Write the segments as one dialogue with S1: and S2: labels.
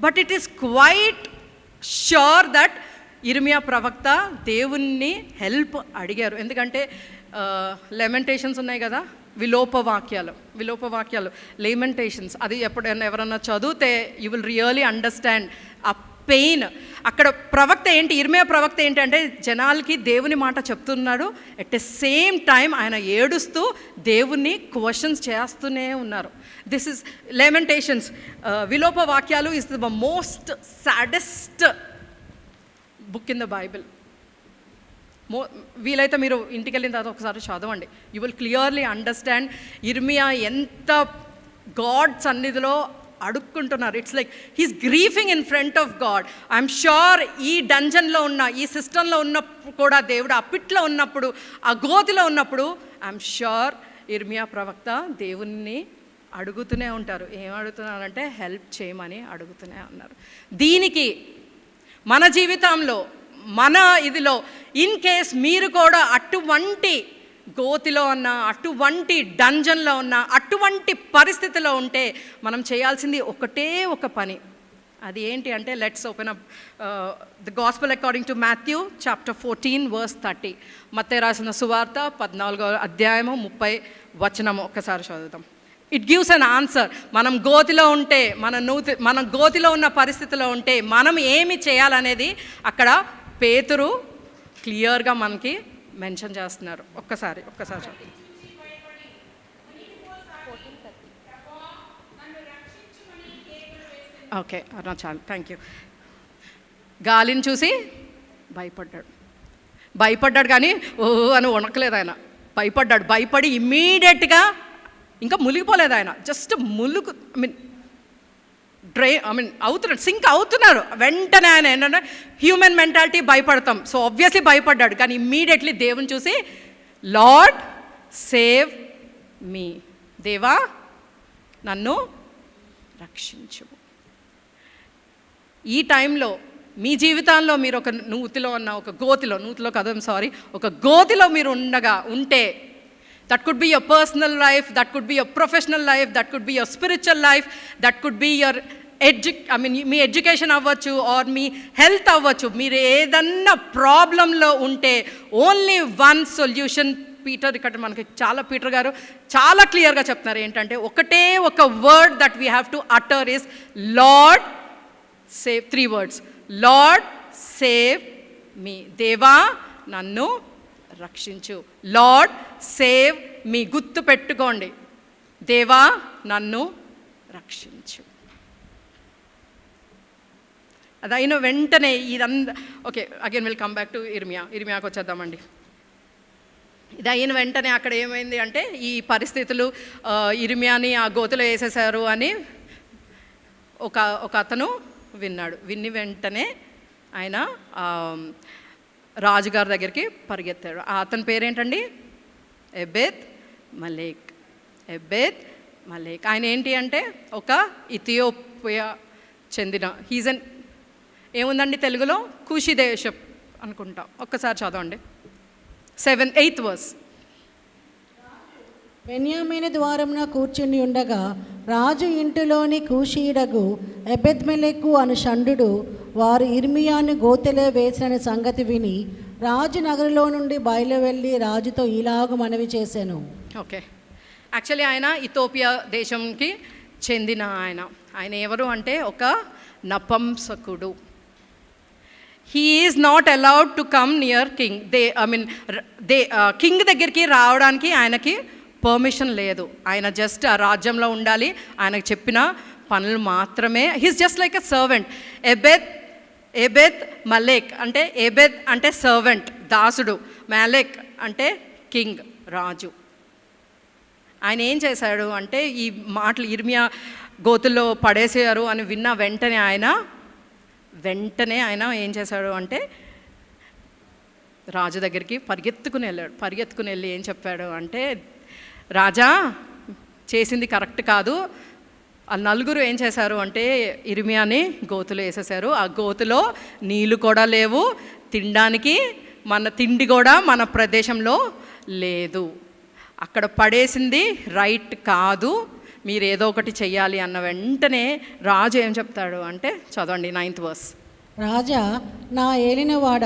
S1: But it is quite sure that ఇర్మియా ప్రవక్త దేవుణ్ణి హెల్ప్ అడిగారు. ఎందుకంటే లెమెంటేషన్స్ ఉన్నాయి కదా, విలోపవాక్యాలు లెమెంటేషన్స్, అది ఎప్పుడైనా ఎవరన్నా చదివితే యూ విల్ రియలీ అండర్స్టాండ్ ఆ పెయిన్. అక్కడ ప్రవక్త ఏంటి, ఇర్మియా ప్రవక్త ఏంటంటే జనాలకి దేవుని మాట చెప్తున్నాడు, ఎట్ ద సేమ్ టైం ఆయన ఏడుస్తూ దేవుణ్ణి క్వశ్చన్స్ చేస్తూనే ఉన్నారు. This is lamentations. విలోపవాక్యాలు is the most saddest book in the Bible. వీలైతే మీరు ఇంటికి వెళ్ళిన తర్వాత ఒకసారి చదవండి. యూ విల్ క్లియర్లీ అండర్స్టాండ్ ఇర్మియా ఎంత గాడ్ సన్నిధిలో అడుక్కుంటున్నారు. It's like he's grieving in front of God. I'm sure ఈ డంజన్లో ఉన్న, ఈ సిస్టంలో ఉన్నప్పుడు కూడా, దేవుడు ఆ పిట్లో ఉన్నప్పుడు, ఆ గోతిలో ఉన్నప్పుడు, ఐఎమ్ షూర్ ఇర్మియా ప్రవక్త దేవుణ్ణి అడుగుతూనే ఉంటారు. ఏం అడుగుతున్నారంటే హెల్ప్ చేయమని అడుగుతూనే ఉన్నారు. దీనికి మన జీవితంలో, మన ఇదిలో ఇన్ కేస్ మీరు కూడా అటువంటి గోతిలో ఉన్న, అటువంటి డంజన్లో ఉన్న, అటువంటి పరిస్థితిలో ఉంటే మనం చేయాల్సింది ఒకటే ఒక పని. అది ఏంటి అంటే, let's open up the gospel according to Matthew chapter 14 verse 30. మత్తయి రాసిన సువార్త 14వ అధ్యాయము 30 వచనము ఒక్కసారి చదువుతాం. It gives an answer. మనం గోతిలో ఉంటే, మన గోతిలో ఉన్న పరిస్థితిలో ఉంటే మనం ఏమి చేయాలనేది అక్కడ పేతురు క్లియర్గా మనకి మెన్షన్ చేస్తున్నారు. ఒక్కసారి ఓకే అన్నా, చాలు, థ్యాంక్ యూ. గాలిని చూసి భయపడ్డాడు కానీ ఓ అని వణకలేదు ఆయన. భయపడి ఇమ్మీడియట్గా ఇంకా మునిగిపోలేదు ఆయన. జస్ట్ సింక్ అవుతున్నారు. వెంటనే ఆయన ఏంటంటే, హ్యూమన్ మెంటాలిటీ భయపడతాం, సో ఆబ్వియస్లీ భయపడ్డాడు. కానీ ఇమ్మీడియట్లీ దేవుని చూసి లార్డ్ సేవ్ మీ, దేవా నన్ను రక్షించు. ఈ టైంలో మీ జీవితాల్లో మీరు ఒక నూతిలో ఉన్న, ఒక గోతిలో మీరు ఉంటే, that could be your personal life, that could be your professional life, that could be your spiritual life, that could be your me education అవ్వచ్చు, ఆర్ మీ హెల్త్ అవ్వచ్చు. మీరు ఏదన్నా ప్రాబ్లంలో ఉంటే ఓన్లీ వన్ సొల్యూషన్. పీటర్ గారు చాలా క్లియర్గా చెప్తున్నారు ఏంటంటే, ఒకటే ఒక word that we have to utter is lord save. 3 words. Lord save me, దేవా నన్ను రక్షించు. లార్డ్ సేవ్ మీ, గుర్తు పెట్టుకోండి, దేవా నన్ను రక్షించు. అదైన వెంటనే ఇదంతా okay. Again will come back to ఇర్మియాకి వచ్చేద్దామండి. ఇది అయిన వెంటనే అక్కడ ఏమైంది అంటే, ఈ పరిస్థితులు ఇర్మియాని ఆ గోతిలో వేసేశారు అని ఒక అతను విని వెంటనే ఆయన రాజుగారి దగ్గరికి పరిగెత్తాడు. ఆ అతని పేరేంటండి, ఎబెద్ మలేక్. ఆయన ఏంటి అంటే ఒక ఇథియోపియా చెందిన, ఏముందండి తెలుగులో, కూషి దేశం అనుకుంటా. ఒక్కసారి చదవండి 8th verse.
S2: బెన్యామీను ద్వారమున కూర్చుని ఉండగా రాజు ఇంటిలోని కూషీయుడగు ఎబెద్మెలెకు అను షండు వారు ఇర్మియాను గోతిలో వేసిన సంగతి విని రాజు నగరులో నుండి బయలువెళ్ళి రాజుతో ఇలాగ మనవి చేశాను.
S1: ఓకే, యాక్చువల్లీ ఆయన ఇథియోపియా దేశంకి చెందిన ఆయన ఎవరు అంటే ఒక నపంసకుడు. He is not allowed to come near king. King దగ్గరికి రావడానికి ఆయనకి పర్మిషన్ లేదు. ఆయన జస్ట్ ఆ రాజ్యంలో ఉండాలి, ఆయనకు చెప్పిన పనులు మాత్రమే. He's just like a servant. Ebed Melech అంటే, ఎబెద్ అంటే సర్వెంట్, దాసుడు, మలేక్ అంటే కింగ్, రాజు. ఆయన ఏం చేశాడు అంటే, ఈ మాటలు ఇర్మియా గోతుల్లో పడేసారు అని విన్న వెంటనే ఆయన ఏం చేశాడు అంటే, రాజు దగ్గరికి పరిగెత్తుకుని వెళ్ళి ఏం చెప్పాడు అంటే, రాజా చేసింది కరెక్ట్ కాదు. ఆ నలుగురు ఏం చేశారు అంటే ఇర్మియాని గోతులో వేసేసారు. ఆ గోతులో నీళ్ళు కూడా లేవు, తినడానికి మన తిండి కూడా మన ప్రదేశంలో లేదు. అక్కడ పడేసింది రైట్ కాదు. మీరు ఏదో ఒకటి చెయ్యాలి అన్న వెంటనే రాజు ఏం చెప్తాడు అంటే, చదవండి 9th verse.
S2: రాజా, నా ఏలినవాడ,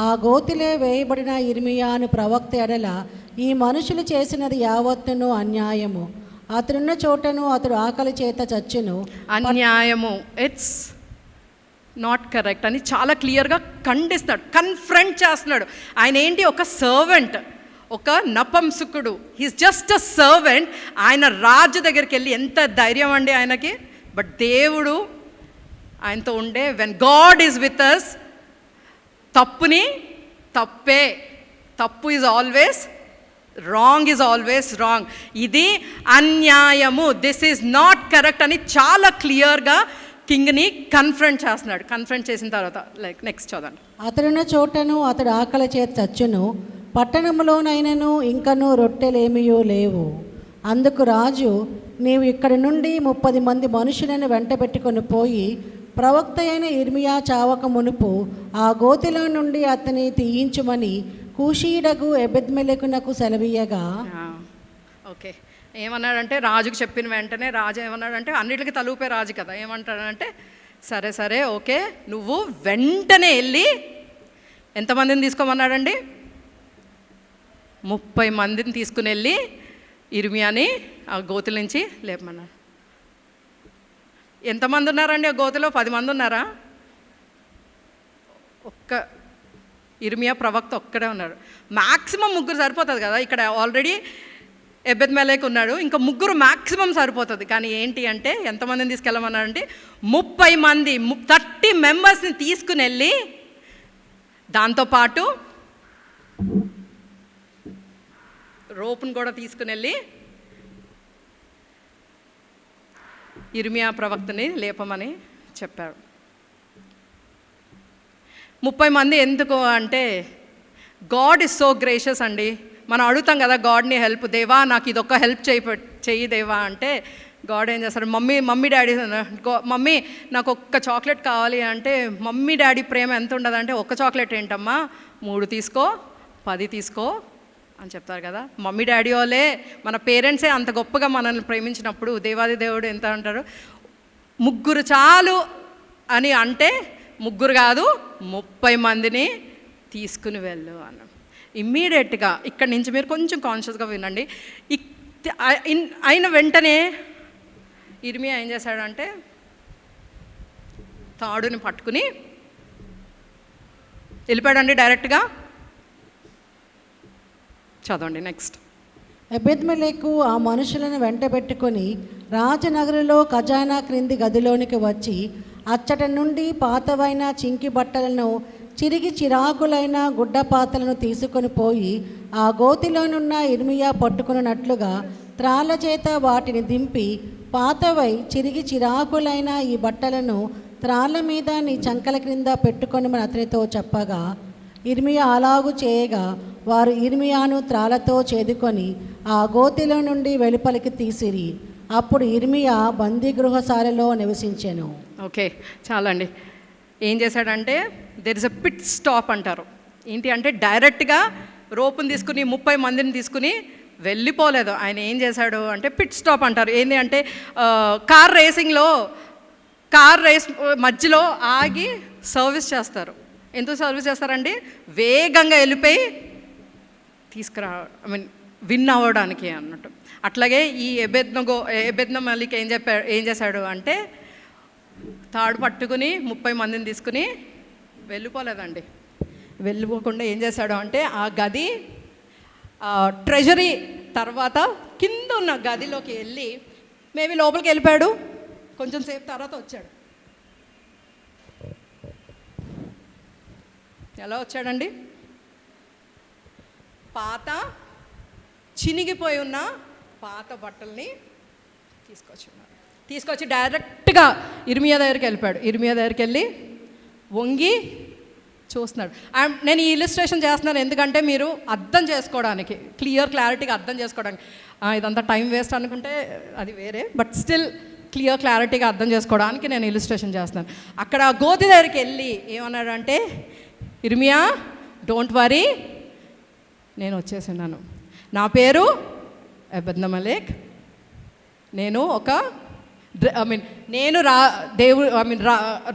S2: ఆ గోతిలో వేయబడిన ఇర్మియాను ప్రవక్త ఎడల ఈ మనుషులు చేసినది యావత్తును అన్యాయము. అతడున్న చోటను అతడు ఆకలి చేత చచ్చును.
S1: అన్యాయము, ఇట్స్ నాట్ కరెక్ట్ అని చాలా క్లియర్గా ఖండిస్తాడు, కన్ఫ్రంట్ చేస్తున్నాడు. ఆయన ఏంటి, ఒక సర్వెంట్, ఒక నపంసుకుడు, హీస్ జస్ట్ అ సర్వెంట్. ఆయన రాజు దగ్గరికి వెళ్ళి ఎంత ధైర్యం అండి ఆయనకి. బట్ దేవుడు ఆయనతో ఉండే, when God is with us, తప్పుని తప్పే, తప్పు is always wrong, is always wrong. ఇది అన్యాయము, దిస్ ఈజ్ నాట్ కరెక్ట్ అని చాలా క్లియర్గా కింగ్ని కన్ఫ్రంట్ చేస్తున్నాడు. కన్ఫ్రంట్ చేసిన తర్వాత లైక్ నెక్స్ట్ చదవండి.
S2: అతడున్న చోటను అతడు ఆకలి చేత చచ్చును, పట్టణంలోనైనను ఇంకనూ రొట్టెలేమియో లేవు. అందుకు రాజు, నీవు ఇక్కడి నుండి 30 మంది మనుషులను వెంటబెట్టుకొని పోయి ప్రవక్త అయిన ఇర్మియా చావక మునుపు ఆ గోతిలో నుండి అతని తీయించుమని కూషీయుడగు ఎబెద్మెలెకునకు సెలవీయగా.
S1: ఓకే, ఏమన్నాడంటే, రాజుకు చెప్పిన వెంటనే రాజు ఏమన్నాడంటే, అన్నిటికీ తలూపే రాజు కదా, ఏమంటాడంటే, సరే సరే ఓకే, నువ్వు వెంటనే వెళ్ళి ఎంతమందిని తీసుకోమన్నాడండి, 30 మందిని తీసుకుని వెళ్ళి ఇర్మియాని ఆ గోతుల నుంచి లేపమన్నాడు. ఎంతమంది ఉన్నారండి ఆ గోతులో? 10 మంది ఉన్నారా? ఒక్క ఇర్మియా ప్రవక్త ఒక్కడే ఉన్నాడు. మ్యాక్సిమం 3 సరిపోతుంది కదా, ఇక్కడ ఆల్రెడీ ఎబెద్మెలెక్ ఉన్నాడు, ఇంకా 3 మ్యాక్సిమం సరిపోతుంది. కానీ ఏంటి అంటే, ఎంతమందిని తీసుకెళ్ళమన్నాడంటే 30 మంది, 30 మెంబర్స్ని తీసుకుని వెళ్ళి దాంతోపాటు రోపును కూడా తీసుకుని వెళ్ళి ఇర్మియా ప్రవక్తని లేపమని చెప్పాడు. 30 మంది ఎందుకు అంటే, గాడ్ ఇస్ సో గ్రేషియస్ అండి. మనం అడుగుతాం కదా గాడ్ని హెల్ప్, దేవా నాకు ఇదొక్క హెల్ప్ చెయ్యి దేవా అంటే, గాడ్ ఏం చేస్తాడు, మమ్మీ డాడీ, మమ్మీ నాకు ఒక్క చాక్లెట్ కావాలి అంటే, మమ్మీ డాడీ ప్రేమ ఎంత ఉండదంటే, ఒక్క చాక్లెట్ ఏంటమ్మా 3 తీసుకో, 10 తీసుకో అని చెప్తారు కదా. మమ్మీ డాడీ వాళ్ళే, మన పేరెంట్సే అంత గొప్పగా మనల్ని ప్రేమించినప్పుడు దేవాది దేవుడు ఎంత అంటారు, 3 చాలు అని అంటే 3 కాదు 30 మందిని తీసుకుని వెళ్ళు అన్న. ఇమ్మీడియట్గా ఇక్కడి నుంచి మీరు కొంచెం కాన్షియస్గా వినండి. అయిన వెంటనే ఇర్మియా ఏం చేశాడంటే, తాడుని పట్టుకుని వెళ్ళిపోయాడండి డైరెక్ట్గా. చదవండి నెక్స్ట్.
S2: ఎబెద్మెలెకు ఆ మనుషులను వెంటబెట్టుకొని రాజనగరులో ఖజానా క్రింది గదిలోనికి వచ్చి అచ్చట నుండి పాతవైన చింకి బట్టలను, చిరిగి చిరాకులైన గుడ్డపాతలను తీసుకొని పోయి ఆ గోతిలోనున్న ఇర్మియా పట్టుకున్నట్లుగా త్రాళ్ళ చేత వాటిని దింపి, పాతవై చిరిగి చిరాకులైన ఈ బట్టలను త్రాళ్ళ మీద నీ చంకల క్రింద పెట్టుకొనమని అతనితో చెప్పగా, ఇర్మియా అలాగు చేయగా వారు ఇర్మియాను త్రాళ్ళతో చేదుకొని ఆ గోతిలో నుండి వెలుపలికి తీసిరి. అప్పుడు ఇర్మియా బందీగృహశాలలో నివసించెను.
S1: ఓకే, చాలండి. ఏం చేశాడంటే, there is a pit stop అంటారు. ఏంటి అంటే, డైరెక్ట్గా రోపుని తీసుకుని 30 మందిని తీసుకుని వెళ్ళిపోలేదు. ఆయన ఏం చేశాడు అంటే, పిట్ స్టాప్ అంటారు. ఏంటి అంటే, కార్ రేస్ మధ్యలో ఆగి సర్వీస్ చేస్తారు. ఎందుకు సర్వీస్ చేస్తారండి, వేగంగా వెళ్ళిపోయి విన్ అవ్వడానికి అన్నట్టు. అట్లాగే ఈ ఎబెద్మెలెక్ ఏం చేశాడు అంటే, తాడు పట్టుకుని 30 మందిని తీసుకుని వెళ్ళిపోలేదండి. వెళ్ళిపోకుండా ఏం చేశాడు అంటే, ఆ గది ట్రెజరీ తర్వాత కింద ఉన్న గదిలోకి వెళ్ళి మేబీ లోపలికి వెళ్ళిపోయాడు. కొంచెం సేపు తర్వాత వచ్చాడు. ఎలా వచ్చాడండి, పాత చినిగిపోయి ఉన్న పాత బట్టల్ని తీసుకొచ్చి డైరెక్ట్గా ఇర్మియా దగ్గరికి వెళ్ళిపోయాడు. ఇర్మియా దగ్గరికి వెళ్ళి వంగి చూస్తున్నాడు. నేను ఈ ఇలిస్ట్రేషన్ చేస్తున్నాను ఎందుకంటే మీరు అర్థం చేసుకోవడానికి, క్లారిటీగా అర్థం చేసుకోవడానికి. ఇదంతా టైం వేస్ట్ అనుకుంటే అది వేరే, బట్ స్టిల్ క్లారిటీగా అర్థం చేసుకోవడానికి నేను ఇలిస్ట్రేషన్ చేస్తున్నాను. అక్కడ గోతి దగ్గరికి వెళ్ళి ఏమన్నాడు అంటే, ఇర్మియా డోంట్ వరీ, నేను వచ్చేసినాను, నా పేరు ఎబెద్మెలెక్, నేను ఒక నేను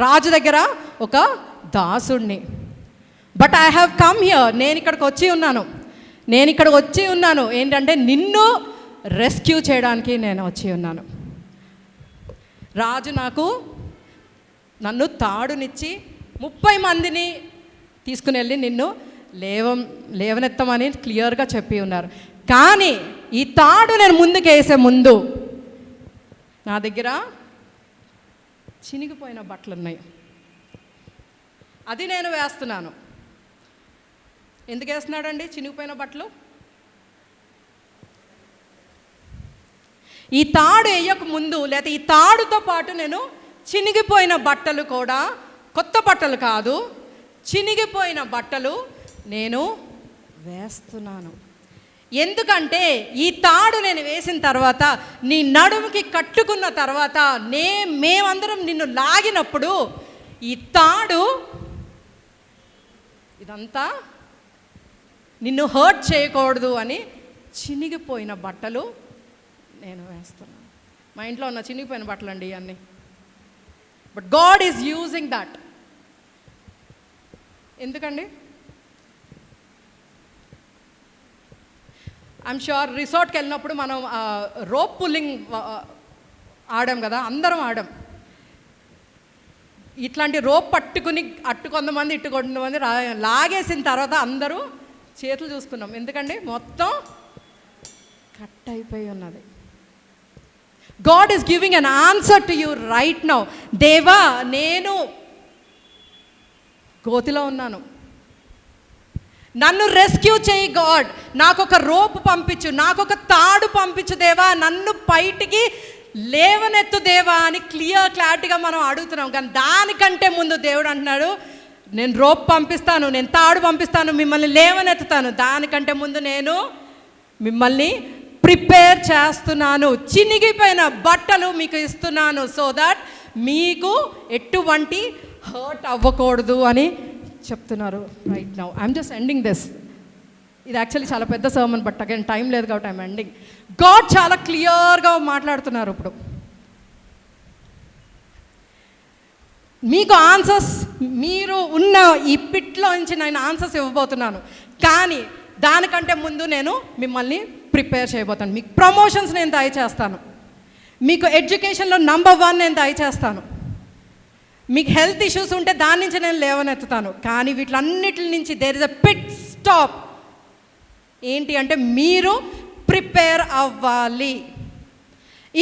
S1: రాజు దగ్గర ఒక దాసుడిని. But I have come here, నేను ఇక్కడికి వచ్చి ఉన్నాను ఏంటంటే నిన్ను రెస్క్యూ చేయడానికి నేను వచ్చి ఉన్నాను. రాజు నన్ను తాడునిచ్చి 30 మందిని తీసుకుని వెళ్ళి నిన్ను లేవనెత్తమని క్లియర్గా చెప్పి ఉన్నారు. కానీ ఈ తాడు నేను ముందుకు వేసే ముందు నా దగ్గర చినిగిపోయిన బట్టలు ఉన్నాయి, అది నేను వేస్తున్నాను. ఎందుకు వేస్తున్నాడండి చినిగిపోయిన బట్టలు? ఈ తాడు వేయక ముందు లేదా ఈ తాడుతో పాటు నేను చినిగిపోయిన బట్టలు కూడా, కొత్త బట్టలు కాదు, చినిగిపోయిన బట్టలు నేను వేస్తున్నాను. ఎందుకంటే ఈ తాడు నేను వేసిన తర్వాత, నీ నడుముకి కట్టుకున్న తర్వాత, మేమందరం నిన్ను లాగినప్పుడు ఈ తాడు ఇదంతా నిన్ను హర్ట్ చేయకూడదు అని చినిగిపోయిన బట్టలు నేను వేస్తున్నాను. మా ఇంట్లో ఉన్న చినిగిపోయిన బట్టలు అండి ఇవన్నీ. But God is using that. ఎందుకండి? ఐఎమ్ ష్యూర్ రిసార్ట్కి వెళ్ళినప్పుడు మనం రోప్ పుల్లింగ్ ఆడాం కదా, అందరం ఆడాం. ఇట్లాంటి రోప్ పట్టుకుని కొంతమంది ఇటు కొంతమంది లాగేసిన తర్వాత అందరూ చేతులు చూసుకున్నాం. ఎందుకండి? మొత్తం కట్ అయిపోయి ఉన్నది. God is giving an answer to you right now. దేవా, నేను గోతిలో ఉన్నాను, నన్ను రెస్క్యూ చేయి గాడ్, నాకు ఒక రోప్ పంపించు, నాకు ఒక తాడు పంపించు దేవా, నన్ను బయటికి లేవనెత్తు దేవా అని క్లారిటీగా మనం అడుగుతున్నాం. కానీ దానికంటే ముందు దేవుడు అంటున్నాడు, నేను రోప్ పంపిస్తాను, నేను తాడు పంపిస్తాను, మిమ్మల్ని లేవనెత్తుతాను. దానికంటే ముందు నేను మిమ్మల్ని ప్రిపేర్ చేస్తున్నాను, చినిగిపోయిన బట్టలు మీకు ఇస్తున్నాను, సో దట్ మీకు ఎటువంటి హర్ట్ అవ్వకూడదు అని చెప్తున్నారు right now. I'm just ending this. ఇది యాక్చువల్లీ చాలా పెద్ద సర్మన్, బట్ అగైన్ టైం లేదు కాబట్టి ఐఎమ్ ఎండింగ్. గాడ్ చాలా క్లియర్గా మాట్లాడుతున్నారు ఇప్పుడు. మీకు ఆన్సర్స్, మీరు ఉన్న ఈ పిట్లో నుంచి నేను ఆన్సర్స్ ఇవ్వబోతున్నాను. కానీ దానికంటే ముందు నేను మిమ్మల్ని ప్రిపేర్ చేయబోతాను. మీకు ప్రమోషన్స్ నేను దయచేస్తాను, మీకు ఎడ్యుకేషన్లో నంబర్ 1 నేను దయచేస్తాను, మీకు హెల్త్ ఇష్యూస్ ఉంటే దాని నుంచి నేను లేవనెత్తుతాను. కానీ వీటిలన్నిటి నుంచి there is a pit stop. ఏంటి అంటే మీరు ప్రిపేర్ అవ్వాలి.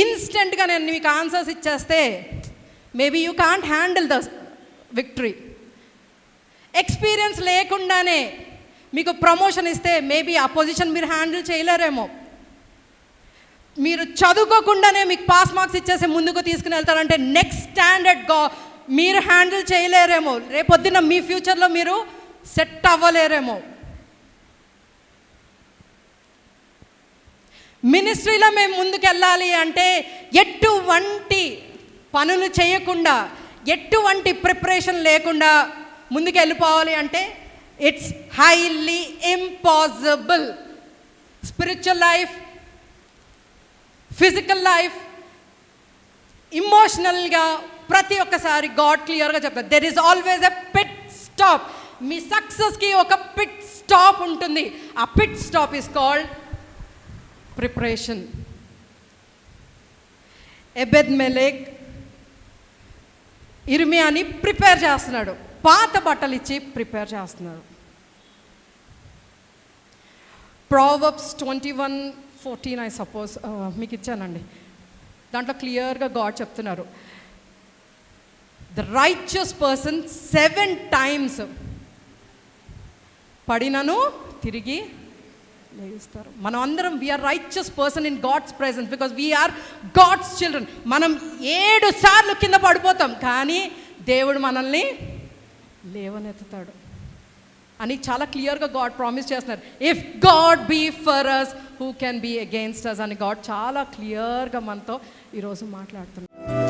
S1: ఇన్స్టెంట్గా నేను మీకు ఆన్సర్స్ ఇచ్చేస్తే maybe you can't handle the victory. Experience లేకుండానే మీకు ప్రమోషన్ ఇస్తే మేబీ ఆ పొజిషన్ మీరు హ్యాండిల్ చేయలేరేమో. మీరు చదువుకోకుండానే మీకు పాస్ మార్క్స్ ఇచ్చేసి ముందుకు తీసుకుని వెళ్తారంటే నెక్స్ట్ స్టాండర్డ్ మీరు హ్యాండిల్ చేయలేరేమో. రేపొద్దున మీ ఫ్యూచర్లో మీరు సెట్ అవ్వలేరేమో. మినిస్ట్రీలో మేము ముందుకు వెళ్ళాలి అంటే ఎటువంటి పనులు చేయకుండా, ఎటువంటి ప్రిపరేషన్ లేకుండా ముందుకు వెళ్ళిపోవాలి అంటే it's highly impossible. Spiritual life, physical life, ఇమోషనల్గా ప్రతి ఒక్కసారి గాడ్ క్లియర్గా చెప్తారు, there is always a pit stop. మీ సక్సెస్కి ఒక పిట్ స్టాప్ ఉంటుంది. ఆ pit stop is called preparation. Ebed Melech ఇర్మియాని ప్రిపేర్ చేస్తున్నాడు, పాత బట్టలు ఇచ్చి ప్రిపేర్ చేస్తున్నాడు. ప్రావర్బ్స్ 21:14 ఐ సపోజ్ మీకు ఇచ్చానండి. దాంట్లో క్లియర్గా గాడ్ చెప్తున్నారు, ద రైచియస్ పర్సన్ 7 times పడినను తిరిగి లేస్తారు. మనం అందరం we are righteous person in God's presence because we are God's children. మనం 7 సార్లు కింద పడిపోతాం, కానీ దేవుడు మనల్ని లేవనెత్తుతాడు అని చాలా క్లియర్గా గాడ్ ప్రామిస్ చేస్తున్నారు. If God be for us who can be against us అని గాడ్ చాలా క్లియర్గా మనతో ఈరోజు మాట్లాడుతున్నారు.